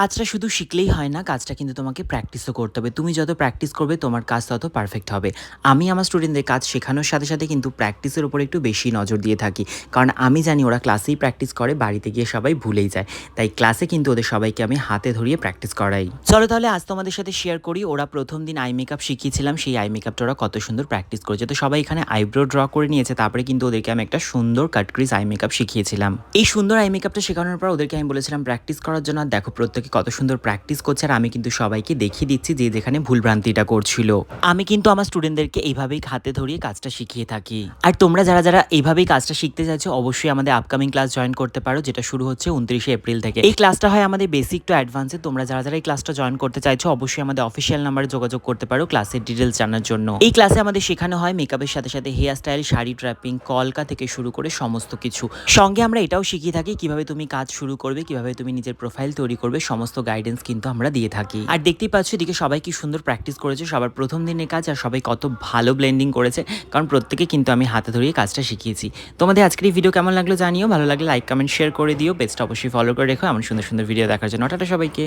কাজটা শুধু শিখলেই হয় না, কাজটা কিন্তু তোমাকে প্র্যাকটিসও করতে হবে। তুমি যত প্র্যাকটিস করবে তোমার কাজ তত পারফেক্ট হবে। আমি আমার স্টুডেন্টদের কাজ শেখানোর সাথে সাথে কিন্তু প্র্যাকটিসের উপর একটু বেশি নজর দিয়ে থাকি, কারণ আমি জানি ওরা ক্লাসেই প্র্যাকটিস করে, বাড়িতে গিয়ে সবাই ভুলেই যায়। তাই ক্লাসে কিন্তু ওদের সবাইকে আমি হাতে ধরিয়ে প্র্যাকটিস করাই। চলো তাহলে আজ তোমাদের সাথে শেয়ার করি, ওরা প্রথম দিন আই মেকআপ শিখিয়েছিলাম, সেই আই মেকআপটা ওরা কত সুন্দর প্র্যাকটিস করেছে। তো সবাই এখানে আইব্রো ড্র করে নিয়েছে, তারপরে কিন্তু ওদেরকে আমি একটা সুন্দর কাট ক্রিজ আই মেকআপ শিখিয়েছিলাম। এই সুন্দর আই মেকআপটা শেখানোর পর ওদেরকে আমি বলেছিলাম প্র্যাকটিস করার জন্য। আর দেখো প্রত্যেকে কত সুন্দর প্র্যাকটিস করছে, আর আমি কিন্তু সবাইকে দেখিয়ে দিচ্ছি যে যেখানে ভুলভ্রান্তিটা করছিল। আমি কিন্তু আমার স্টুডেন্টদেরকে এইভাবেই হাতে ধরিয়ে কাজটা শিখিয়ে থাকি। আর তোমরা যারা যারা এইভাবেই কাজটা শিখতে চাইছো, অবশ্যই আমাদের আপকামিং ক্লাস জয়েন করতে পারো, যেটা শুরু হচ্ছে 29শে এপ্রিল থেকে। এই ক্লাসটা হয় আমাদের বেসিক টু অ্যাডভান্সে। তোমরা যারা যারা এই ক্লাসটা জয়েন করতে চাইছো, অবশ্যই আমাদের অফিসিয়াল নাম্বারে যোগাযোগ করতে পারো ক্লাসের ডিটেলস জানার জন্য। এই ক্লাসে আমাদের শেখানো হয় মেকআপের সাথে সাথে হেয়ার স্টাইল, শাড়ি ট্র্যাপিং, কলকা থেকে শুরু করে সমস্ত কিছু। সঙ্গে আমরা এটাও শিখিয়ে থাকি কিভাবে তুমি কাজ শুরু করবে, কিভাবে তুমি নিজের প্রোফাইল তৈরি করবে, সমস্ত গাইডেন্স কিন্তু আমরা দিয়ে থাকি। আর দেখতেই পাচ্ছ এদিকে সবাই কি সুন্দর প্র্যাকটিস করেছে, সবার প্রথম দিনের কাজ, আর সবাই কত ভালো ব্লেন্ডিং করেছে, কারণ প্রত্যেকে কিন্তু আমি হাতে ধরিয়ে কাজটা শিখিয়েছি। তোমাদের আজকের এই ভিডিও কেমন লাগলো জানিও, ভালো লাগলে লাইক কমেন্ট শেয়ার করে দিও, পেজটা অবশ্যই ফলো করে রেখো এমন সুন্দর সুন্দর ভিডিও দেখার জন্য। টাটা সবাইকে।